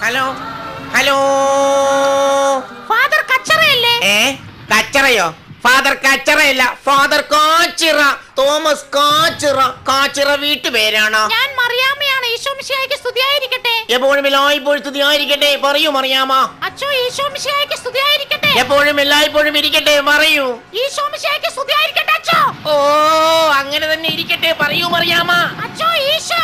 Hello hello father കച്ചറയല്ലേ? കച്ചറയോ? Father കച്ചറയല്ല, ഫാദർ കാച്ചിറ, തോമസ് കാച്ചിറ. കാച്ചിറ വീട്ടുപേരാണോ? ഞാൻ മറിയാമ്മയാണ്. ഈശോ മിശിഹായ്ക്ക് സ്തുതിയായിരിക്കട്ടെ. എപ്പോഴും എല്ലായ്പ്പോഴും സ്തുതിയായിരിക്കട്ടെ. പറയൂ മറിയാമ്മ. അച്ചോ, ഈശോ മിശിഹായ്ക്ക് സ്തുതിയായിരിക്കട്ടെ. എപ്പോഴും എല്ലായ്പ്പോഴും ഇരിക്കട്ടെ. പറയൂ. ഈശോ മിശിഹായ്ക്ക് സ്തുതിയായിരിക്കട്ടെ അച്ചോ. ഓ, അങ്ങനെ തന്നെ ഇരിക്കട്ടെ. പറയൂ മറിയാമ്മ. അച്ചോ, ഈശോ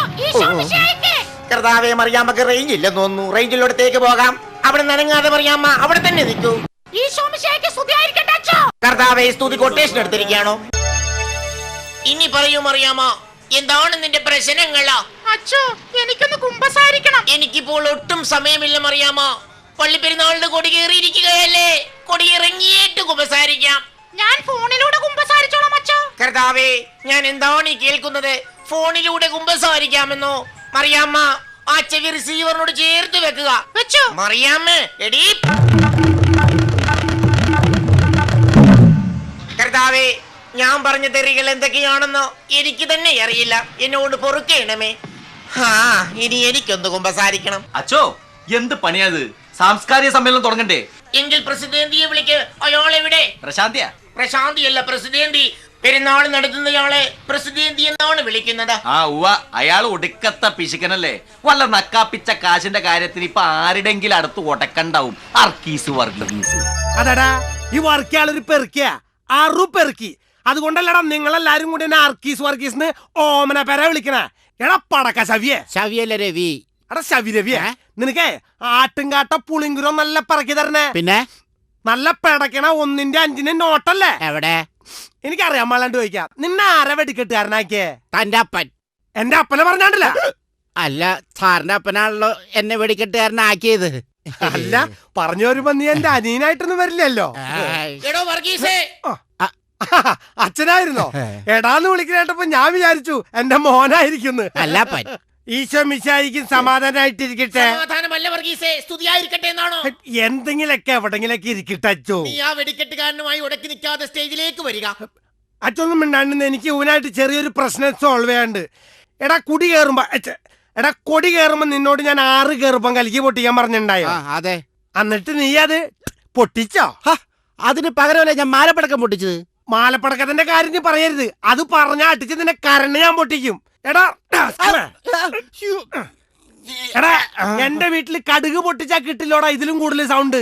മിശിഹായ്ക്ക്. കർത്താവേ, മറിയാമ്മക്ക് റേഞ്ച് ഇല്ലെന്ന് തോന്നുന്നു. റേഞ്ചിലോടത്തേക്ക് പോകാം. അവിടെ നനങ്ങാതെ മറിയാമ്മ അവിടെ തന്നെ നിൽക്കൂ. ഈശോ മിശിഹായ്ക്ക് സ്തുതിയായിരിക്കട്ടെ അച്ചോ. കർത്താവേ, സ്തുതി കൊട്ടേഷൻ എടുത്തിരിക്കുകയാണോ? ഇനി പറയൂ മറിയാമ്മ, എന്താണ് നിന്റെ പ്രശ്നങ്ങളാ? അച്ചോ, എനിക്കൊന്ന് കുമ്പസാരിക്കണം. എനിക്കിപ്പോൾ ഒട്ടും സമയമില്ല മറിയാമ്മ. പള്ളിപ്പെരുന്നാളിന് കൊടി കയറിയിരിക്കുകയല്ലേ. കൊടി ഇറങ്ങിയിട്ട് കുമ്പസാരിക്കാം. ഞാൻ ഫോണിലൂടെ കുമ്പസാരിച്ചോളാം അച്ചോ. കർത്താവേ, ഞാൻ എന്താണ് ഈ കേൾക്കുന്നത്? ഫോണിലൂടെ കുമ്പസാരിക്കാമെന്നോ? മറിയാമ്മ, ആ ചെവി റിസീവറിനോട് ചേർത്ത് വെക്കുക. വെച്ചു. മറിയാമ്മ, എടീ. കർത്താവേ, ഞാൻ പറഞ്ഞ തെറികൾ എന്തൊക്കെയാണെന്നോ എനിക്ക് തന്നെ അറിയില്ല. എന്നോട് പൊറുക്കേണമേ. ഇനി എനിക്കൊന്ന് കുമ്പസാരിക്കണം. അച്ചോ, എന്ത് പണിയാത്? സാംസ്കാരിക സമ്മേളനം തുടങ്ങണ്ടേ? എങ്കിൽ പ്രസിദ്ധേന്തിയെ വിളിക്ക്. അയാളെവിടെ? പ്രശാന്തിയാ? പ്രശാന്തിയല്ല, പ്രസിദ്ധേന്തി. പെരുന്നാൾ നടത്തുന്നയാളെ പ്രസിദ്ധേന്തി എന്നാണ് വിളിക്കുന്നത്. ആ ഉവ്വ, അയാൾ ഒടുക്കത്ത പിശുക്കനല്ലേ. വല്ല നക്കാപ്പിച്ച കാശിന്റെ കാര്യത്തിന് ഇപ്പൊ ആരുടെങ്കിലും അടുത്ത് ഒടക്കണ്ടാവും. അർക്കീസ് വർഗീസ്. അതെടാ, ഈ വർക്കിയാളൊരു പെറുക്കിയ പെറുക്കി. അതുകൊണ്ടല്ലടാ നിങ്ങളെല്ലാരും കൂടി എന്നെ അർക്കീസ് വർഗീസ് ഓമന പേര വിളിക്കണ. എടാ പടക്ക ശവിയെ. ശവിയല്ല രവി. എടാ ശവി രവിയെ, നിനക്കേ ആട്ടുംകാട്ട പുളിങ്കുരോ നല്ല പറക്കി തരണേ. പിന്നെ നല്ല പെടക്കണ 1-ന്റെ 5-ന്റെ നോട്ടല്ലേ? എവിടെ? എനിക്കറിയാൻ പാടാണ്ട് ചോദിക്കാം. നിന്നെ ആരെ വെടിക്കെട്ടുകാരനാക്കിയേ? തന്റെ അപ്പൻ. എന്റെ അപ്പനെ പറഞ്ഞാണ്ടില്ല. അല്ല, സാറിന്റെ അപ്പനാണല്ലോ എന്നെ വെടിക്കെട്ടുകാരനാക്കിയത്. അല്ല, പറഞ്ഞു വരുമ്പോ നീ എന്റെ അനിയനായിട്ടൊന്നും വരില്ലല്ലോ. എടോ വർഗീസേ. അച്ഛനായിരുന്നോ? എടാന്ന് വിളിക്കണേട്ടപ്പോ ഞാൻ വിചാരിച്ചു എന്റെ മോനായിരിക്കുന്നു. അല്ല അപ്പൻ. ഈശോ മിശിഹായ്ക്കും സമാധാനായിട്ടിരിക്കട്ടെ. സമാധാനമല്ല വർഗീസേ, സ്തുതിയായിരിക്കട്ടെ എന്നാണോ? എന്തെങ്കിലൊക്കെ എവിടെങ്കിലൊക്കെ ഇരിക്കട്ടെ അച്ചോ. നീ ആ വെടിക്കെട്ടുകാരനുമായി ഉടക്കി നിൽക്കാതെ സ്റ്റേജിലേക്ക് വരിക. അച്ചൊന്നും മിണ്ടാണ്ട്. എനിക്ക് ഊനായിട്ട് ചെറിയൊരു പ്രശ്നം സോൾവ് ചെയ്യാണ്ട്. എടാ കൊടി കയറുമ്പോ നിന്നോട് ഞാൻ 6 കയറുമ്പം കലിക്ക് പൊട്ടിക്കാൻ പറഞ്ഞിട്ടുണ്ടായോ? അതെ. എന്നിട്ട് നീ അത് പൊട്ടിച്ചോ? അതിന് പകരമല്ലേ ഞാൻ മാലപ്പടക്കം പൊട്ടിച്ചത്. മാലപ്പടക്കത്തിന്റെ കാര്യം നീ പറയരുത്. അത് പറഞ്ഞാ അടിച്ച് നിന്നെ കരണ്ട് ഞാൻ പൊട്ടിക്കും. എടാ എന്റെ വീട്ടില് കടുക് പൊട്ടിച്ചാ കിട്ടില്ലോടാ ഇതിലും കൂടുതൽ സൗണ്ട്.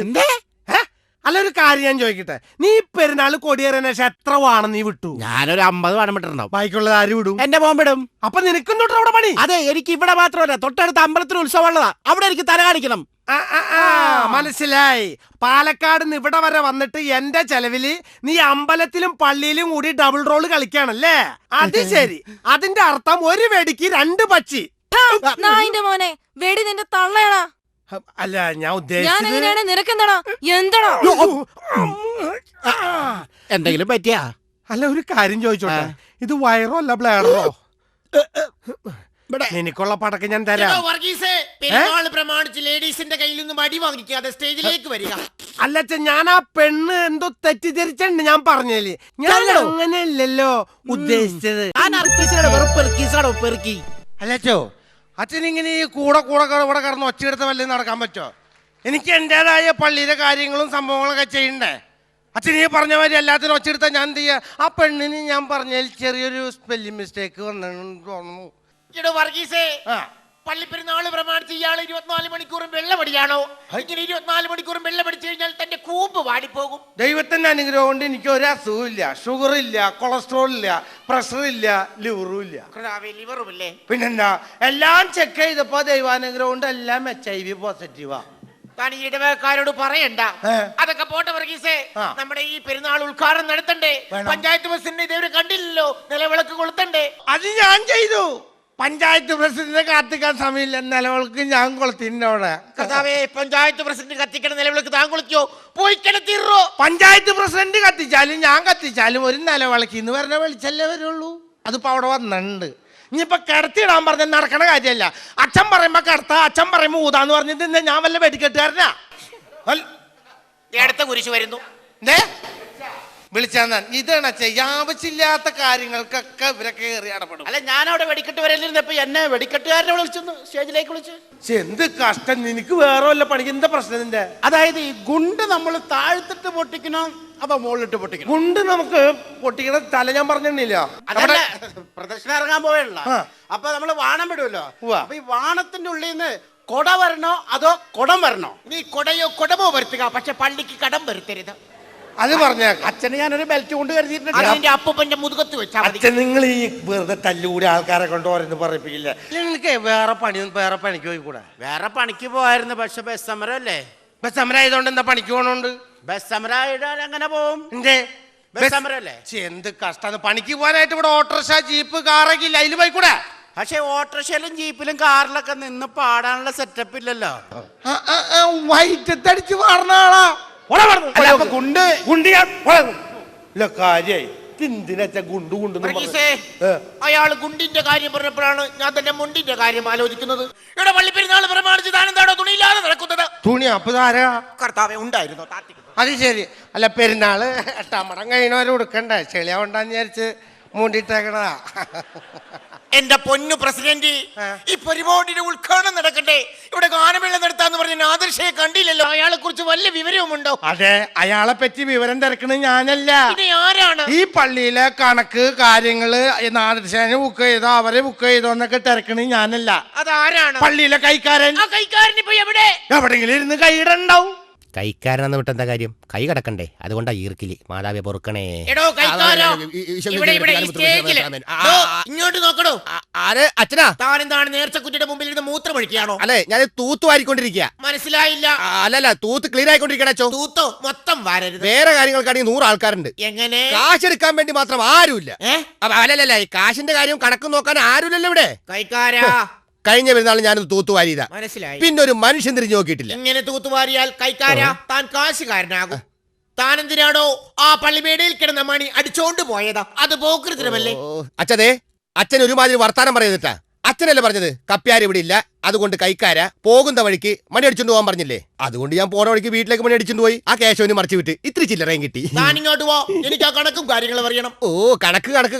അല്ല, ഒരു കാര്യം ഞാൻ ചോദിക്കട്ടെ, നീ പെരുന്നാൾ കൊടിയേറിയ ശേഷം എത്ര വാണം നീ വിട്ടു? ഞാനൊരു 50 വാണം വിട്ടിട്ടുണ്ടാവും. ബാക്കിയുള്ളത് ആര് വിടും? എന്റെ മോൻ വിടും. അപ്പൊ നിനക്കും തൊട്ട് അവിടെ പണി? അതെ, എനിക്ക് ഇവിടെ മാത്രമല്ല, തൊട്ടടുത്ത അമ്പലത്തിന് ഉത്സവം ഉള്ളതാ. അവിടെ എനിക്ക് തല കാണിക്കണം. മനസ്സിലായി. പാലക്കാട് നിന്ന് ഇവിടെ വരെ വന്നിട്ട് എന്റെ ചെലവില് നീ അമ്പലത്തിലും പള്ളിയിലും കൂടി ഡബിൾ റോള് കളിക്കാണല്ലേ? അത് ശരി. അതിന്റെ അർത്ഥം ഒരു വെടിക്ക് 2 പക്ഷി. മോനെ, വെടി നിന്റെ തള്ളയാടാ. അല്ല, ഞാൻ ഉദ്ദേശിച്ചത് നിനക്കെന്താടാ? എന്താടാ? എന്തെങ്കിലും പറ്റിയാ? അല്ല, ഒരു കാര്യം ചോദിച്ചോട്ടെ, ഇത് വയറോ അല്ല ബ്ലേഡറോ? നിനക്കുള്ള പടക്കം ഞാൻ തരാം. വർഗീസേ, പെരുന്നാൾ പ്രമാണിച്ച് ലേഡീസിന്റെ കയ്യിൽ നിന്നും അടി വാങ്ങിക്കാതെ സ്റ്റേജിലേക്ക് വരിക. അല്ലച്ച, ഞാൻ ആ പെണ്ണ് എന്തോ തെറ്റിദ്ധരിച്ചുണ്ട്. ഞാൻ പറഞ്ഞേല് ഞാൻ അങ്ങനെയല്ലല്ലോ ഉദ്ദേശിച്ചത്. അല്ലച്ചോ, അച്ഛൻ ഇങ്ങനെ ഈ കൂടെ കടന്ന് ഒച്ചയെടുത്ത വല്ല നടക്കാൻ പറ്റോ? എനിക്ക് എന്റേതായ പള്ളിയിലെ കാര്യങ്ങളും സംഭവങ്ങളൊക്കെ ചെയ്യണ്ടേ? അച്ഛൻ ഈ പറഞ്ഞ മാതിരി എല്ലാത്തിനും ഒച്ചയെടുത്താൽ ഞാൻ എന്ത് ചെയ്യാ? ആ പെണ്ണിന് ഞാൻ പറഞ്ഞതിൽ ചെറിയൊരു സ്പെല്ലിംഗ് മിസ്റ്റേക്ക് വന്നെന്ന് തോന്നുന്നു. എടോ വർഗീസേ, പള്ളിപ്പെരുന്നാള് പ്രമാണിച്ച് ഇയാൾ 24 മണിക്കൂറും വെള്ളമടിയാണോ? ഇങ്ങനെ 24 മണിക്കൂറും വെള്ളമടിച്ചു കഴിഞ്ഞാൽ തന്റെ കൂമ്പ് വാടിപ്പോകും. ദൈവത്തിന്റെ അനുഗ്രഹം കൊണ്ട് എനിക്ക് ഒരു അസുഖവും ഇല്ല. ഷുഗർ ഇല്ല, കൊളസ്ട്രോൾ ഇല്ല, പ്രഷർ ഇല്ല, ലിവറും ഇല്ല. ലിവറുമില്ലേ? പിന്നെന്താ, എല്ലാം ചെക്ക് ചെയ്തപ്പോ ദൈവാനുഗ്രഹം കൊണ്ട് എല്ലാം HIV പോസിറ്റീവാ. താൻ ഈ ഇടവക്കാരോട് പറയണ്ട. അതൊക്കെ പോട്ടെ വർഗീസേ, നമ്മുടെ ഈ പെരുന്നാൾ ഉദ്ഘാടനം നടത്തണ്ടേ? പഞ്ചായത്ത് പ്രസിഡന്റ് ഇതേവരെ കണ്ടില്ലല്ലോ. നിലവിളക്ക് കൊളുത്തണ്ടേ? അത് ഞാൻ ചെയ്തു. പഞ്ചായത്ത് പ്രസിഡന്റിനെ കാത്തിക്കാൻ സമയമില്ല. നിലവിളക്ക് ഞാൻ കൊളുത്തിന്റെ അവിടെ. കർത്താവേ, പഞ്ചായത്ത് പ്രസിഡന്റ് കത്തിക്കണ നിലവിളക്ക് താൻ കൊളുത്തിയോ? പോയി കിടത്തിറോ. പഞ്ചായത്ത് പ്രസിഡന്റ് കത്തിച്ചാലും ഞാൻ കത്തിച്ചാലും ഒരു നിലവിളക്കിന്ന് പറഞ്ഞ വെളിച്ചല്ലേ വരുള്ളൂ. അതിപ്പോ അവിടെ വന്നിട്ടുണ്ട്. ഇനിയിപ്പൊ കിടത്തിയിടാൻ പറഞ്ഞ നടക്കണ കാര്യമല്ല. അച്ഛൻ പറയുമ്പോ കിടത്ത, അച്ഛൻ പറയുമ്പോ ഊതാന്ന് പറഞ്ഞിട്ട് ഞാൻ വല്ല വെടിക്കെട്ടുകാരനാ? അടുത്ത കുരിശ് വരുന്നു. വിളിച്ചാൽ ഇതാണ് അച്ഛ ആവശ്യമില്ലാത്ത കാര്യങ്ങൾക്കൊക്കെ ഇവരൊക്കെ കയറി ഇടപെടും. അല്ല ഞാൻ അവിടെ വെടിക്കെട്ട് വരലിരുന്നപ്പോ എന്നെ വെടിക്കെട്ടുകാരനെ വിളിച്ചു സ്റ്റേജിലേക്ക് വിളിച്ചു. പക്ഷെ എന്ത് കഷ്ടം, നിനക്ക് വേറെ വല്ല പണിക്ക് എന്താ പ്രശ്നം നിന്റെ? അതായത് ഈ ഗുണ്ട് നമ്മൾ താഴ്ത്തിട്ട് പൊട്ടിക്കണോ അതോ മുകളിലിട്ട് പൊട്ടിക്കണം? കൊണ്ട് നമുക്ക് പൊട്ടിക്കണ തല ഞാൻ പറഞ്ഞില്ല. അതല്ല, പ്രദർശനം ഇറങ്ങാൻ പോയല്ല. ആ. അപ്പൊ നമ്മള് വാണം വിടുമല്ലോ. ഉവ്വ. അപ്പൊ ഈ വാണത്തിന്റെ ഉള്ളിൽ നിന്ന് കൊട വരണോ അതോ കുടം വരണോ? നീ കൊടയോ കൊടമോ വരുത്തുക, പക്ഷെ പള്ളിക്ക് കടം വരുത്തരുത്. അത് പറഞ്ഞേക്കാം. അച്ഛന് ഞാനൊരു ബെൽറ്റ് കൊണ്ട് കരുതിയിട്ടുണ്ട്. അത് നിന്റെ അപ്പൂപ്പന്റെ മുതുകത്ത് വെച്ചാൽ മതി. അച്ഛൻ നിങ്ങൾ ഈ വെറുതെ തല്ലുകൂടി ആൾക്കാരെ കൊണ്ട് ഓരോന്ന് പറയിപ്പിക്കില്ല. നിങ്ങൾക്ക് വേറെ പണിക്ക് പോയി കൂടെ? വേറെ പണിക്ക് പോയായിരുന്നു, പക്ഷെ ബസ് സമരം അല്ലേ. ബസ് സമരം ആയതുകൊണ്ട് എന്താ പണിക്ക് പോകണോണ്ട്? ബസ് സമരം ആയിടാൻ അങ്ങനെ പോവും. എന്തേ ബസ് സമരം അല്ലേ? എന്ത് കഷ്ടാണ് പണിക്ക് പോകാനായിട്ട്. ഇവിടെ ഓട്ടോറിക്ഷ ജീപ്പ് കാറൊക്കെ ഇല്ല, അതിൽ പോയിക്കൂടെ? പക്ഷെ ഓട്ടോറിക്ഷയിലും ജീപ്പിലും കാറിലൊക്കെ നിന്ന് പാടാനുള്ള സെറ്റപ്പ് ഇല്ലല്ലോ. വൈറ്റത്തടിച്ച് പറഞ്ഞ ആളാ. അല്ല, അപ്പൊ ഗുണ്ട് ഇല്ല കാര്യായി എന്തിനാച്ച ഗുണ്ടു ഗുണ്ടു വർഗീസേ, അയാള് ഗുണ്ടിന്റെ കാര്യം പറഞ്ഞപ്പോഴാണ് ഞാൻ തന്നെ മുണ്ടിന്റെ കാര്യം ആലോചിക്കുന്നത്. ഇവിടെ പള്ളിപ്പെരുന്നാൾ പ്രമാണിച്ച് താനെന്താണോ തുണിയില്ലാതെ നടക്കുന്നത്? തുണി അപ്പൊ ആരാ? കർത്താവേ ഉണ്ടായിരുന്നു താത്തിക്കുന്നു. അത് ശരി. അല്ല പെരുന്നാള് എട്ടാമടം കഴിഞ്ഞവരെ കൊടുക്കണ്ടേ? ചെളിയാവണ്ടെന്ന് വിചാരിച്ച് മൂണ്ടിട്ടേക്കണതാ. എന്റെ പൊന്നു പ്രസിഡന്റ്, ഈ പരിപാടിയുടെ ഉദ്ഘാടനം നടക്കട്ടെ, ഇവിടെ ഗാനമേള നടത്താന്ന് പറഞ്ഞ ആദർശയെ കണ്ടില്ലല്ലോ. അയാളെ കുറിച്ച് വല്ല വിവരവുമുണ്ടോ? അതെ, അയാളെ പറ്റി വിവരം തിരക്കണ ഞാനല്ല. പിന്നെ ആരാണ്? ഈ പള്ളിയിലെ കണക്ക് കാര്യങ്ങള് നാദൃശേനെ ബുക്ക് ചെയ്തോ അവരെ ബുക്ക് ചെയ്തോ എന്നൊക്കെ തിരക്കണ ഞാനല്ല. അതാരാണ്? പള്ളിയിലെ കൈക്കാരൻ. ആ കൈക്കാരൻ ഇപ്പൊ എവിടെ? എവിടെങ്കിലും ഇരുന്ന് കൈയിടണ്ടാവും. കൈക്കാരനെന്ന് വിട്ടെന്താ കാര്യം? കൈ കിടക്കണ്ടേ? അതുകൊണ്ടാ ഈർക്കില്. മാതാവെ പൊറുക്കണേ. എടോ കൈക്കാരോ, ഇവിടെ ഇവിടെ ഈ സ്റ്റേജില് ദോ, ഇങ്ങോട്ട് നോക്കണോ. ആര്? അച്ഛനാ? താനെന്താണ് നേർച്ചക്കുറ്റിയുടെ മുമ്പിൽ ഇരുന്ന് മൂത്രം ഒഴിക്കുകയാണോ? അല്ലെ, ഞാൻ തൂത്ത് വാരിക്കൊണ്ടിരിക്കുക. മനസ്സിലായില്ല. അല്ലല്ല, തൂത്ത് ക്ലീൻ ആയിക്കൊണ്ടിരിക്കണ അച്ചോ. തൂത്തോ മൊത്തം വാരരുത്. വേറെ കാര്യങ്ങൾക്കാണെങ്കിൽ 100 ആൾക്കാരുണ്ട്. എങ്ങനെ? കാശ് എടുക്കാൻ വേണ്ടി മാത്രം ആരുമില്ല. അല്ലല്ല, ഈ കാശിന്റെ കാര്യം കണക്ക് നോക്കാൻ ആരുമില്ലല്ലോ ഇവിടെ. കൈക്കാരാ, കഴിഞ്ഞ പെരുന്നാൾ ഞാനൊന്ന് തൂത്ത് വാരിയതാ. മനസ്സിലായി. പിന്നെ ഒരു മനുഷ്യൻ തിരിഞ്ഞു നോക്കിയിട്ടില്ല. ഇങ്ങനെ തൂത്തുവാരിയാൽ കൈക്കാരാ താൻ കാശുകാരനാകും. താൻ എന്തിനാണോ ആ പള്ളിമേടയിൽ കിടന്ന മണി അടിച്ചോണ്ട് പോയതാ? അത് പോക്കൃതമല്ലേ? അച്ഛനെ, അച്ഛൻ ഒരുമാതിരി വർത്താനം പറയുന്നിട്ടാ. അച്ഛനല്ലേ പറഞ്ഞത് കപ്പ്യാർ ഇവിടെ ഇല്ല, അതുകൊണ്ട് കൈക്കാര പോകുന്ന വഴിക്ക് മണി അടിച്ചോണ്ട് പോകാൻ പറഞ്ഞില്ലേ? അതുകൊണ്ട് ഞാൻ പോണ വഴിക്ക് വീട്ടിലേക്ക് മണി അടിച്ചോണ്ട് പോയി. ആ കേശവന് മറിച്ച് വിട്ട് ഇത്തിരി ചില്ലറയും കിട്ടി. താൻ ഇങ്ങോട്ട് പോ, എനിക്ക് ആ കണക്കും കാര്യങ്ങളും അറിയണം. ഓ, കണക്ക്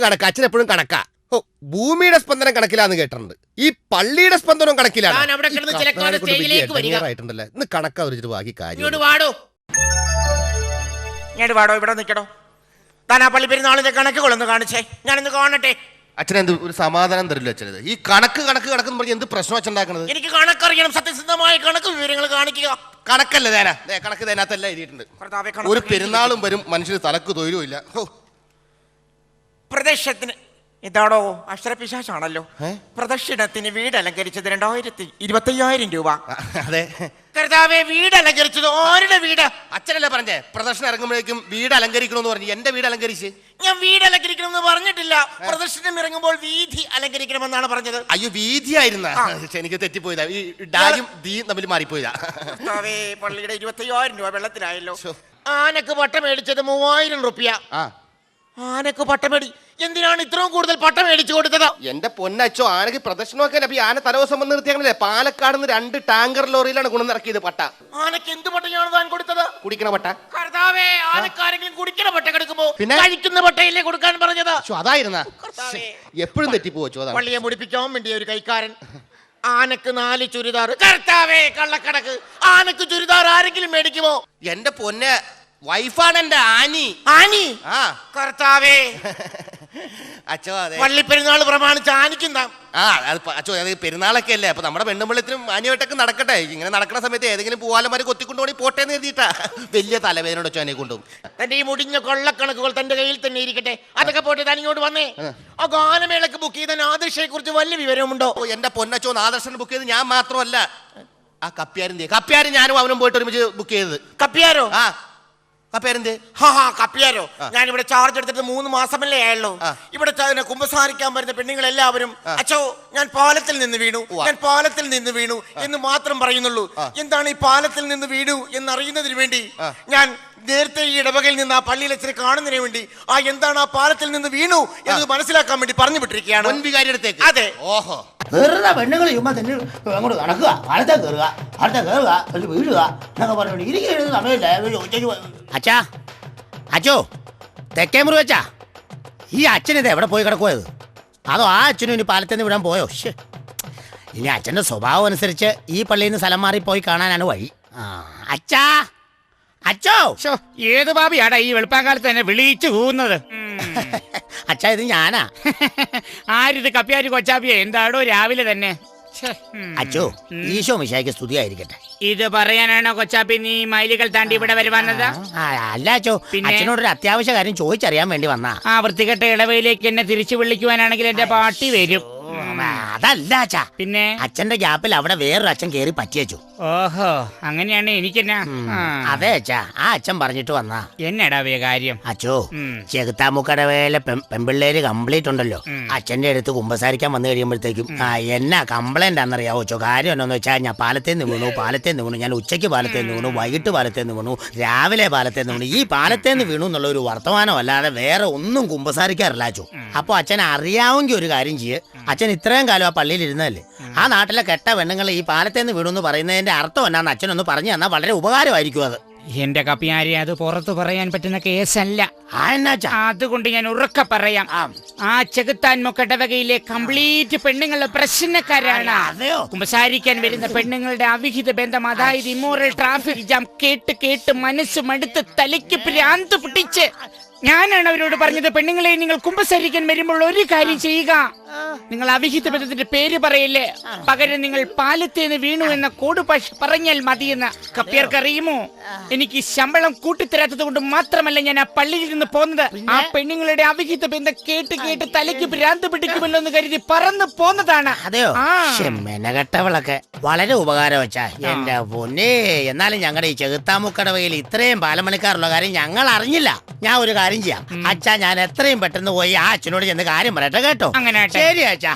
അച്ഛൻ എപ്പോഴും കണക്കാ. ഓ, ഭൂമിയുടെ സ്പന്ദനം കണക്കിലാന്ന് കേട്ടിട്ടുണ്ട്. ഈ പള്ളിയുടെ സ്പന്ദനം കണക്കിലാണ്. താൻ അവിടെ കിടന്ന് ചിലക്കാതെ സ്റ്റേജിലേക്ക് വരിക. ഇന്ന് കണക്കാ ഒരു ബാക്കി കാര്യം. ഇങ്ങോട്ട് വാടോ, ഇങ്ങോട്ട് വാടോ, ഇവിടെ നിൽക്കടോ. താൻ ആ പള്ളി പെരുന്നാളിന്റെ കണക്കുകളൊന്ന് കാണിച്ചേ, ഞാനൊന്ന് കാണട്ടെ. അച്ഛനെന്ത് ഒരു സമാധാനം തരില്ല അച്ഛനത്? ഈ കണക്ക് പറഞ്ഞ് എന്ത് പ്രശ്നം അച്ഛൻ ഉണ്ടാക്കണത്? എനിക്ക് കണക്കറിയണം, സത്യസന്ധമായ കണക്ക് വിവരങ്ങൾ കാണിക്കുക. കണക്കല്ലേ തേനാ? കണക്ക് തേനകത്തല്ല എഴുതിയിട്ടുണ്ട്. കർത്താവേ, ഒരു പെരുന്നാളും വരും, മനുഷ്യന് തലക്ക് തൊഴിലും ഇല്ല. പ്രദക്ഷിണത്തിന് ഇതാണോ അക്ഷരപിശാചാണല്ലോ. പ്രദക്ഷിണത്തിന് വീട് അലങ്കരിച്ചത് 25,000 രൂപ. അതെ കർത്താവേ, വീട് അലങ്കരിച്ചത് ആരുടെ വീട്? അച്ഛനല്ലേ പറഞ്ഞേ പ്രദർശനം ഇറങ്ങുമ്പോഴേക്കും വീട് അലങ്കരിക്കണമെന്ന് പറഞ്ഞു. എന്റെ വീട് അലങ്കരിച്ച് ഞാൻ വീട് അലങ്കരിക്കണമെന്ന് പറഞ്ഞിട്ടില്ല. പ്രദർശനം ഇറങ്ങുമ്പോൾ വീതി അലങ്കരിക്കണമെന്നാണ് പറഞ്ഞത്. അയ്യോ, വീതിയായിരുന്ന എനിക്ക് തെറ്റിപ്പോയതാ. ഈ ഡായും ദീയും തമ്മിൽ മാറിപ്പോയതാ. കർത്താവേ, പള്ളിയുടെ 25,000 രൂപ വെള്ളത്തിലായല്ലോ. ആനക്ക് പട്ടം മേടിച്ചത് 3,000 റുപ്യ. ആനക്ക് പട്ടമേടി എന്തിനാണ് ഇത്രയും കൂടുതൽ പട്ടം മേടിച്ചു കൊടുത്തത്? എന്റെ പൊന്നച്ചോ, ആനക്ക് പ്രദർശനമൊക്കെ അപ്പൊ ഈ ആന തലവസം വന്ന് നിർത്തിയാണല്ലേ? പാലക്കാട് നിന്ന് 2 ടാങ്കർ ലോറിയിലാണ് കൊണ്ടുവന്നിറക്കിയത് പട്ട. ആനക്ക് എന്ത് പട്ടയാണ് താൻ കൊടുത്തത്? കുടിക്കണ പട്ട. കർത്താവേ, ആനക്കാരെങ്കിലും കുടിക്കണ പട്ട കൊടുക്കുമ്പോ പിന്നെ കഴിക്കുന്ന പട്ടയില്ലേ കൊടുക്കാൻ പറഞ്ഞത്? അതായിരുന്ന കർത്താവേ, എപ്പോഴും തെറ്റിപ്പോച്ചോ. പള്ളിയെ മുടിപ്പിക്കാൻ വേണ്ടിയ ഒരു കൈക്കാരൻ. ആനക്ക് 4 ചുരിദാർ. കർത്താവേ, കള്ളക്കണക്ക്. ആനക്ക് ചുരിദാർ ആരെങ്കിലും മേടിക്കുമോ? എന്റെ പൊന്നെ, വൈഫാണ് എന്റെ ആനി. ആനി? കർത്താവേ, അച്ചോ അതെ, പള്ളി പെരുന്നാൾ പ്രമാണിച്ച് ആനിക്കുണ്ടാ. അച്ചോ അത് പെരുന്നാളൊക്കെ അല്ലേ? അപ്പൊ നമ്മുടെ പെണ്ണുമ്പള്ളത്തിനും ആനിയോട്ടൊക്കെ നടക്കട്ടെ. ഇങ്ങനെ നടക്കുന്ന സമയത്ത് ഏതെങ്കിലും പൂവാലന്മാര് കൊത്തിക്കൊണ്ടുപോയി പോട്ടേന്ന് എഴുതിയിട്ടാ വലിയ തലവേദനയോട് വെച്ചോ എന്നെ കൊണ്ടുപോകും. തന്റെ ഈ മുടിഞ്ഞ കൊള്ളക്കണക്കുകൾ തന്റെ കയ്യിൽ തന്നെ ഇരിക്കട്ടെ. അതൊക്കെ പോട്ടെ, താൻ ഇങ്ങോട്ട് വന്നേ. ആ ഗാനമേളക്ക് ബുക്ക് ചെയ്ത നാദൃശയെ കുറിച്ച് വല്ല വിവരമുണ്ടോ? എന്റെ പൊന്നച്ചോ, നാദർശൻ ബുക്ക് ചെയ്ത് ഞാൻ മാത്രമല്ല, ആ കപ്പ്യാരും ഞാനും അവനും പോയിട്ട് ഒരുമിച്ച് ബുക്ക് ചെയ്തത്. കപ്പ്യാരോ? കപ്പ്യാരെന്തേ? കപ്പ്യാരോ? ഞാൻ ഇവിടെ ചാർജ് എടുത്തിട്ട് 3 മാസമല്ലേ ആയുള്ളൂ. ഇവിടെ കുമ്പസാരിക്കാൻ വരുന്ന പെണ്ണുങ്ങളെല്ലാവരും അച്ചോ ഞാൻ പാലത്തിൽ നിന്ന് വീണു എന്ന് മാത്രം പറയുന്നുള്ളൂ. എന്താണ് ഈ പാലത്തിൽ നിന്ന് വീണു എന്നറിയുന്നതിന് വേണ്ടി ഞാൻ നേരത്തെ ഈ ഇടവകയിൽ നിന്ന് ആ പള്ളിയിൽ അച്ഛനെ കാണുന്നതിന് വേണ്ടി എന്താണ് ആ പാലത്തിൽ നിന്ന് വീണു എന്ന് മനസ്സിലാക്കാൻ വേണ്ടി പറഞ്ഞു വിട്ടിരിക്കുകയാണ്. അതെ. ഓഹോ, വെറുതെ പെണ്ണുങ്ങൾ ചുമ്മാ തന്നെ അങ്ങോട്ട് നടക്കുക, കാലത്തെ കയറുക, അടുത്ത വീഴുക എന്നൊക്കെ പറഞ്ഞോണ്ട് ഇരിക്കുന്ന സമയമില്ല. അച്ഛാ, അച്ചോ തെക്കേ മുറിവച്ചാ ഈ അച്ഛനിത് എവിടെ പോയി കിടക്കുവായത്? അതോ ആ അച്ഛനും ഇനി പാലത്തിൽ നിന്ന് വിടാൻ പോയോ? ശ്ശേ. ഇനി അച്ഛൻ്റെ സ്വഭാവം അനുസരിച്ച് ഈ പള്ളിയിൽ നിന്ന് സ്ഥലം മാറി പോയി കാണാനാണ് വഴി. അച്ഛാ, അച്ഛോ. ഏത് ബാബിയാടാ ഈ വെളുപ്പാങ്കാലത്ത് തന്നെ വിളിച്ചു പോകുന്നത്? അച്ഛാ, ഇത് ഞാനാ. ആരിത് കപ്പ്യാരി കൊച്ചാപ്പിയെ? എന്താടോ രാവിലെ തന്നെ? അച്ഛോ, ഈശോ മിശിഹായ്ക്ക് സ്തുതിയായിരിക്കട്ടെ. ഇത് പറയാനാണോ കൊച്ചാപ്പി നീ മൈലുകൾ താണ്ടി ഇവിടെ വരുവാനത്? അല്ല അച്ഛോ, അച്ഛനോടൊരു അത്യാവശ്യ കാര്യം ചോദിച്ചറിയാൻ വേണ്ടി വന്നാ. ആ വൃത്തികെട്ട ഇടവയിലേക്ക് എന്നെ തിരിച്ചു വിളിക്കുവാനാണെങ്കിൽ എന്റെ പാട്ടി വരും. അതല്ല അച്ഛാ, പിന്നെ അച്ഛന്റെ ഗ്യാപ്പിൽ അവിടെ വേറൊരു അച്ഛൻ കേറി പറ്റിയച്ചു. ഓഹോ, അങ്ങനെയാണ് എനിക്കെന്നാ? അതെ അച്ഛാ, ആ അച്ഛൻ പറഞ്ഞിട്ട് വന്നാ. എന്നടാ കാര്യം? അച്ഛോ, ചെകുത്താമുക്കടവേലെ പെമ്പിള്ളേര് കംപ്ലീറ്റ് ഉണ്ടല്ലോ, അച്ഛന്റെ അടുത്ത് കുമ്പസാരിക്കാൻ വന്നു കഴിയുമ്പോഴത്തേക്കും എന്നാ കംപ്ലൈന്റ് ആണെന്നറിയാവോ? കാര്യം എന്നാന്ന് വെച്ചാൽ ഞാൻ പാലത്തേന്ന് വീണു, ഞാൻ ഉച്ചയ്ക്ക് പാലത്തേന്ന് വീണു, വൈകിട്ട് പാലത്തേന്ന് വീണു, രാവിലെ പാലത്തേന്ന് വീണു. ഈ പാലത്തേന്ന് വീണു എന്നുള്ള ഒരു വർത്തമാനം അല്ലാതെ വേറെ ഒന്നും കുമ്പസാരിക്കാറില്ല അച്ഛോ. അപ്പൊ അച്ഛൻ അറിയാമെങ്കിൽ ഒരു കാര്യം ചെയ്യ്, അച്ഛൻ ഇത്രയും കാലം ആ പള്ളിയിൽ ഇരുന്നതല്ലേ, ആ നാട്ടിലെ കെട്ട പെണ്ണുങ്ങൾ ഈ പാലത്തേന്ന് വീണു എന്ന് പറയുന്നതിന്റെ അർത്ഥം എന്നാന്ന് അച്ഛനൊന്ന് പറഞ്ഞു തന്നാൽ വളരെ ഉപകാരമായിരിക്കും. അത് എന്റെ കപ്പിയാരി, അത് പുറത്തു പറയാൻ പറ്റുന്ന കേസല്ല. അതുകൊണ്ട് ഞാൻ ഉറക്കെ പറയാം, ആ ചെകുത്താൻ മൊക്കടവകയിലെ കംപ്ലീറ്റ് പെണ്ണുങ്ങൾ പ്രശ്നക്കാരാണ്. കുമ്പസാരിക്കാൻ വരുന്ന പെണ്ണുങ്ങളുടെ അവിഹിത ബന്ധം, അതായത് ഇമ്മോറൽ ട്രാഫിക് ജാം കേട്ട് കേട്ട് മനസ്സ് മടുത്ത് തലയ്ക്ക് ഭ്രാന്ത് പിടിച്ച് ഞാനാണ് അവരോട് പറഞ്ഞത്, പെണ്ണുങ്ങളെ നിങ്ങൾ കുമ്പസാരിക്കാൻ വരുമ്പോൾ ഒരു കാര്യം ചെയ്യുക, നിങ്ങൾ അവിഹിത ബന്ധത്തിന്റെ പേര് പറയില്ലേ, പകരം നിങ്ങൾ പാലത്തേന്ന് വീണു എന്ന കോഡ് ഭാഷ പറഞ്ഞാൽ മതിയെന്ന് കപ്പിയർക്ക് അറിയുമോ? എനിക്ക് ശമ്പളം കൂട്ടിത്തരാത്തത് കൊണ്ട് മാത്രമല്ല ഞാൻ ആ പള്ളിയിൽ നിന്ന് പോന്നത്, ആ പെണ്ണുങ്ങളുടെ അവിഹിത ബന്ധം കേട്ട് കേട്ട് തലയ്ക്ക് ഭ്രാന്ത് പിടിക്കുമല്ലോ എന്ന് കരുതി പറന്നു പോന്നതാണ്. അതെയോ? മെനകെട്ടവളൊക്കെ വളരെ ഉപകാരം വെച്ചാ എന്റെ പൊന്നേ. എന്നാലും ഞങ്ങളുടെ ഈ ചെകുത്താമുക്കടവയിൽ ഇത്രയും പാലമണിക്കാറുള്ള കാര്യം ഞങ്ങൾ അറിഞ്ഞില്ല. ഞാൻ ഒരു കാര്യം ചെയ്യാം അച്ഛാ, ഞാൻ എത്രയും പെട്ടെന്ന് പോയി ആ അച്ഛനോട് ചെന്ന് കാര്യം പറയട്ടെ, കേട്ടോ? അങ്ങനെ ശരി അച്ഛാ.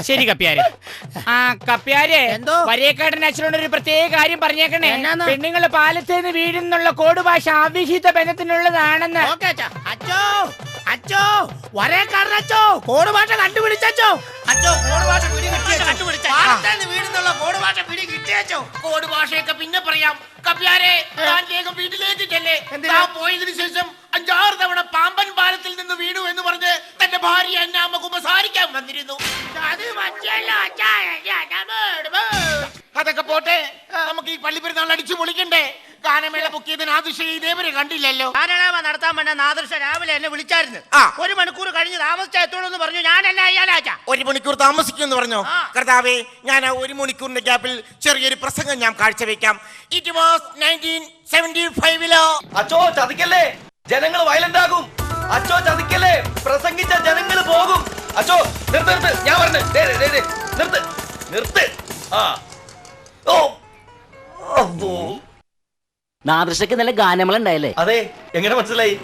ശരി കപ്പ്യാരെ. ആ കപ്പ്യാരെ, വരേക്കാടൻ അച്ഛനോട് ഒരു പ്രത്യേക കാര്യം പറഞ്ഞേക്കണേ. പെണ്ണുങ്ങള് പാലത്തേന്ന് വീഴുന്നുള്ള കോഡ് ഭാഷ അവിഹിത ബന്ധത്തിനുള്ളതാണെന്ന്. അച്ഛോ, അച്ഛോ, വരേക്കാടൻ അച്ഛോ, കോഡ് ഭാഷ കണ്ടുപിടിച്ചോ? അച്ഛോ, കോഡ് ഭാഷ വീടുന്നുള്ള കോഡ് ഭാഷ പിടി കിട്ടിയച്ചോ. കോഡ് ഭാഷയൊക്കെ പിന്നെ പറയാം. കപ്പ്യാരെ, താൻ വേഗം വീട്ടിലേക്ക് ചെല്ലേ. താൻ പോയതിനു ശേഷം 5-6 തവണ പാമ്പൻ പാലത്തിൽ നിന്ന് വീണു എന്ന് പറഞ്ഞ് തന്റെ ഭാര്യ എന്നെ അമ്മ കുമ്പസാരിക്കാൻ വന്നിരുന്നു. അതൊക്കെ പോട്ടെ, നമുക്ക് ഈ പള്ളി പെരുന്നാൾ അടിച്ചു പൊളിക്കണ്ടേ? ഗാനമേള ബുക്ക് ചെയ്ത് നാദൃശ ഇതേവരെ കണ്ടില്ലല്ലോ. ഗാനമേള നടത്താൻ വേണ്ട നാദൃശ രാവിലെ എന്നെ വിളിച്ചായിരുന്നു. 1 മണിക്കൂർ കഴിഞ്ഞ് താമസിച്ചെത്തോളൂ പറഞ്ഞു. ഞാനല്ല അയ്യാലാച്ച. 1 മണിക്കൂർ താമസിക്കുമെന്ന് പറഞ്ഞോ? കർത്താവേ, ഞാൻ ആ 1 മണിക്കൂറിന്റെ ഗ്യാപ്പിൽ ചെറിയൊരു പ്രസംഗം ഞാൻ കാഴ്ചവെക്കാം. ഇറ്റ് വാസ് 1975 അച്ചോ ചതിക്കല്ലേ, ജനങ്ങൾ വയലന്റ് ആകും. അച്ചോ ചതിക്കല്ലേ, പ്രസംഗിച്ച ജനങ്ങൾ പോകും. അച്ചോ നിർത്ത്, ഞാൻ പറഞ്ഞു നിർത്ത്. നാദൃശക്ക് നല്ല ഗാനമേള ഉണ്ടായല്ലേ? അതെ, എങ്ങനെ മനസ്സിലായി?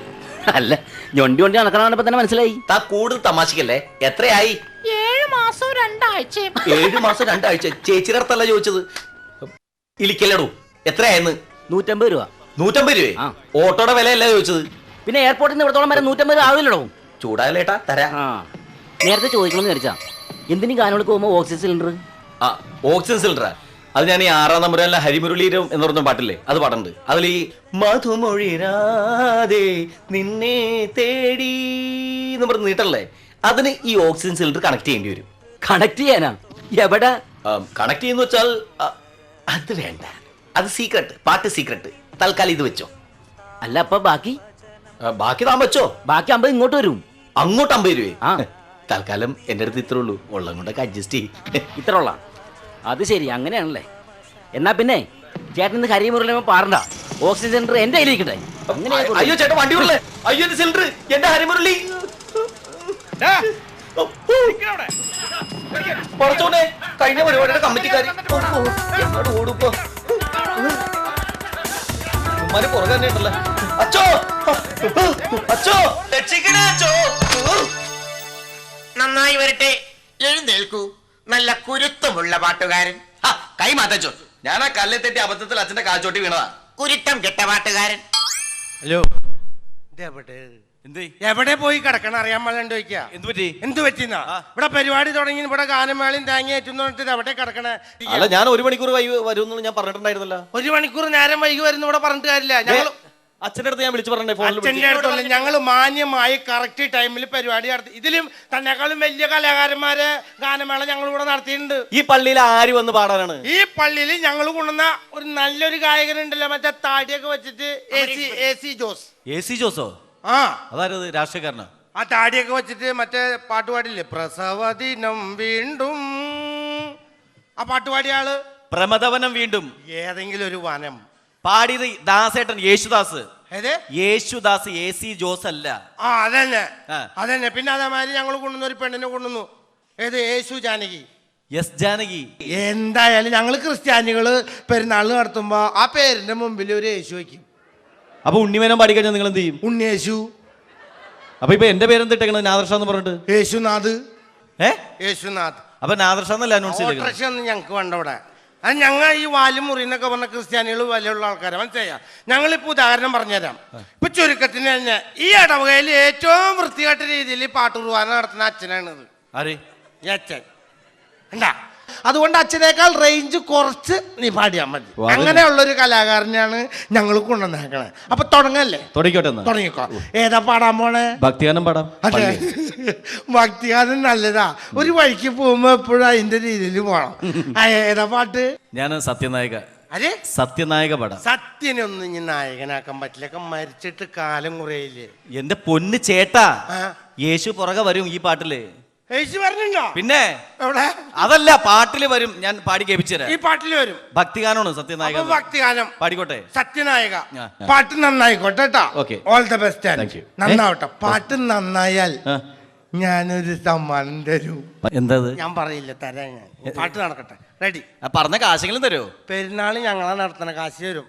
അല്ല, ഞൊണ്ടി നടക്കണപ്പോ തന്നെ മനസ്സിലായി. താ കൂടുതൽ തമാശക്കല്ലേ. എത്രയായി? 7 മാസവും 2 ആഴ്ചയും. 7 മാസം 2 ആഴ്ച. ചേച്ചിയുടെ അടുത്തല്ല ചോദിച്ചത്, ഇളിക്കല്ലടൂ. എത്രയായിരുന്നു? 150 രൂപ. 150 രൂപ? ഓട്ടോയുടെ വിലയല്ല ചോദിച്ചത്. പിന്നെ എയർപോർട്ടിൽ നിന്ന് ഇവിടത്തോളം വരെ 150 ആവില്ലടോ. ചൂടാലേട്ടാ, തരാ. നേരത്തെ ചോദിക്കണമെന്ന് വിചാരിച്ചാ, എന്തിനു ഗാനങ്ങൾക്ക് പോകുമ്പോ ഓക്സിജൻ സിലിണ്ടർ? ഓക്സിജൻ സിലിണ്ടറാ? അത് ഞാൻ ഈ 6-ാം നമ്പറിലെ ഹരിമുരളീരം എന്ന് പറഞ്ഞ പാട്ടില്ലേ, അത് പാടുന്നുണ്ട്. അതിൽ ഈ മധുമൊഴിരാതെ നിന്നെ തേടി എന്ന് പറഞ്ഞ് നീട്ടല്ലേ, അതിന് ഈ ഓക്സിജൻ സിലിണ്ടർ കണക്ട് ചെയ്യേണ്ടി വരും. കണക്ട് ചെയ്യാനാ? എവിടെ കണക്ട് ചെയ്യുന്ന വെച്ചാൽ അത് വേണ്ട, അത് സീക്രട്ട്, പാട്ട് സീക്രട്ട്. തൽക്കാലം ഇത് വെച്ചോ. അല്ല, അപ്പൊ ബാക്കി താൻ വെച്ചോ. ബാക്കി 50 ഇങ്ങോട്ട് വരും. അങ്ങോട്ട് 50 രൂപ. തൽക്കാലം എന്റെ അടുത്ത് ഇത്രേ ഉള്ളൂ, ഉള്ളം കൊണ്ടൊക്കെ അഡ്ജസ്റ്റ് ചെയ്യും. ഇത്ര ഉള്ള? അത് ശരി, അങ്ങനെയാണല്ലേ. എന്നാ പിന്നെ ചേട്ടൻ ഇന്ന് ഹരിമുരളിയമ്മ പാറണ്ട, ഓക്സിജൻ സിലിണ്ടർ എന്റെ കയ്യിലിരിക്കട്ടെ. അയ്യോ ചേട്ടാ, വണ്ടി വിടല്ലേ. അയ്യോ, എന്റെ സിലിണ്ടർ, എന്റെ ഹരിമുരളി. കുറച്ചോടെ കഴിഞ്ഞ പരിപാടിയുടെ കമ്മിറ്റിക്കാരി ഓടുപ്പോ പുറകെ തന്നെ ഉണ്ടല്ലോ. അച്ചോ, അച്ചോ, രക്ഷിക്കണേ അച്ചോ. നന്നായി വരട്ടെ. എഴുന്നേൽക്കൂ, നല്ല കുരുത്തമുള്ള പാട്ടുകാരൻ. കൈ മാറ്റച്ചോ. ഞാൻ ആ കല്ലെ തെറ്റി അബദ്ധത്തിൽ അച്ഛന്റെ കാച്ചോട്ടി വീണതാ. കുരുത്തം കെട്ട പാട്ടുകാരൻ. ഹലോ, എവിടെ പോയി കിടക്കണം അറിയാൻ പാടില്ല. എന്ത് പറ്റിന്നാ? ഇവിടെ പരിപാടി തുടങ്ങി, ഇവിടെ ഗാനമേളയും തേങ്ങ ഏറ്റുന്നിട്ട് എവിടെ കിടക്കണേ? അല്ല, ഞാൻ 1 മണിക്കൂർ വൈകി വരുമെന്ന് ഞാൻ പറഞ്ഞിട്ടുണ്ടായിരുന്നല്ലോ. 1 മണിക്കൂർ നേരം വൈകി വരുന്ന ഇവിടെ പറഞ്ഞിട്ട് കാര്യമില്ല. അച്ഛൻ്റെ അടുത്ത് ഞാൻ വിളിച്ചു പറഞ്ഞേ ഫോണിൽ അച്ഛൻ്റെ അടുത്തല്ല, ഞങ്ങൾ മാന്യമായി കറക്റ്റ് ടൈമിൽ പരിപാടി നടത്തി. ഇതിലും തന്നെക്കാളും വലിയ കലാകാരന്മാരെ ഗാനമേള ഞങ്ങൾ ഇവിടെ നടത്തിയിട്ടുണ്ട്. ഈ പള്ളിയിൽ ആര് വന്ന് പാടാനാണ്? ഈ പള്ളിയിൽ ഞങ്ങൾ കൊണ്ടുവന്ന ഒരു നല്ലൊരു ഗായകനുണ്ടല്ലോ, മറ്റേ താടിയൊക്കെ വെച്ചിട്ട് AC ജോസ്. AC ജോസോ? ആ, അതായത് രാഷ്ട്രീയക്കാരനാ? ആ താടിയൊക്കെ വെച്ചിട്ട് മറ്റേ പാട്ട് പാടില്ലേ, പ്രസവദിനം വീണ്ടും, ആ പാട്ട് പാടിയ ആള്. പ്രമദവനം വീണ്ടും ഏതെങ്കിലും ഒരു വനം പാടിയത് ദാസേട്ടൻ, യേശുദാസ്. ഏത് യേശുദാസ്, AC ജോസ് അല്ല. ആ അതന്നെ ആ. അതന്നെ. പിന്നെ അതേമാതിരി ഞങ്ങൾ കൊണ്ടുവന്ന ഒരു പെണ്ണിനെ കൊണ്ടുവന്നു. ഏത് യേശു ജാനകി. എസ് ജാനകി. എന്തായാലും ഞങ്ങൾ ക്രിസ്ത്യാനികള് പെരുന്നാൾ നടത്തുമ്പോ ആ പേരിന്റെ മുമ്പിൽ ഒരു യേശു വയ്ക്കും. അപ്പൊ ഉണ്ണിമേനം പാടിക്കഴിഞ്ഞാൽ നിങ്ങൾ എന്ത് ചെയ്യും? ഉണ്ണിയേശു. അപ്പൊ ഇപ്പൊ എന്റെ പേരെന്ത് ഇട്ടേക്കണത്? നാദർഷ എന്ന് പറഞ്ഞിട്ട്. യേശുനാഥ്. ഏ യേശുനാഥ്. അപ്പൊ നാദർഷ എന്നല്ല അനൗൺസ് ചെയ്തേക്കുന്നത്. ഓട്ടർഷ ഒന്നും ഞങ്ങൾക്ക് വേണ്ട ഇവിടെ. അത് ഞങ്ങൾ ഈ വാലും മുറി എന്നൊക്കെ പറഞ്ഞ ക്രിസ്ത്യാനികൾ വിലയുള്ള ആൾക്കാരെ മനസ്സിലായ. ഞങ്ങളിപ്പോ ഉദാഹരണം പറഞ്ഞുതരാം. ഇപ്പൊ ചുരുക്കത്തിന് തന്നെ ഈ ഇടവകയിൽ ഏറ്റവും വൃത്തികെട്ട രീതിയിൽ പാട്ടുകുർബാന നടത്തുന്ന അച്ഛനാണിത്. ആര്? ഈ അച്ഛൻ എന്താ, അതുകൊണ്ട് അച്ഛനേക്കാൾ റേഞ്ച് കുറച്ച് നീ പാടിയാൽ മതി. അങ്ങനെയുള്ളൊരു കലാകാരനെയാണ് ഞങ്ങൾ കൊണ്ടുവന്നേക്കണേ. അപ്പൊ തുടങ്ങല്ലേ? തുടങ്ങിക്കോട്ടെ. തുടങ്ങിക്കോ. ഏതാ പാടാൻ പോണേ? ഭക്തിഗാനം പാടാം. അതെ, ഭക്തിഗാനം നല്ലതാ. ഒരു വഴിക്ക് പോകുമ്പോ എപ്പോഴും അതിന്റെ രീതിയിൽ പോണം. ഏതാ പാട്ട്? ഞാൻ സത്യനായക. അരെ, സത്യനായക പാടാം. സത്യനൊന്നും ഇനി നായകനാക്കാൻ പറ്റില്ല, മരിച്ചിട്ട് കാലം കുറയില്ലേ. എന്റെ പൊന്ന് ചേട്ടാ, ആ, യേശു പുറകെ വരും ഈ പാട്ടില്. യേശു പറഞ്ഞോ? പിന്നെ എവിടെ? അതല്ല, പാട്ടില് വരും. ഞാൻ പാടി കേൾപ്പിച്ചു ഈ തരാം. പാട്ടിൽ വരും. ഭക്തിഗാനമാണ് സത്യനായക. അപ്പൊ ഭക്തിഗാനം പാടിക്കോട്ടെ. സത്യനായക. ആ. പാട്ട് നന്നായിക്കോട്ടെ കേട്ടോ. Okay. All the best. Thank you. നന്നാവട്ടെ. പാട്ട് നന്നായാൽ ആ. ഞാനൊരു സമ്മാനം തരൂ. എന്താ ഞാൻ പറയില്ല, തരാം ഞാൻ. പാട്ട് നടക്കട്ടെ. റെഡി? പറഞ്ഞ കാശെങ്കിലും തരുമോ? പെരുന്നാൾ ഞങ്ങളെ നടത്തണ, കാശ് തരും.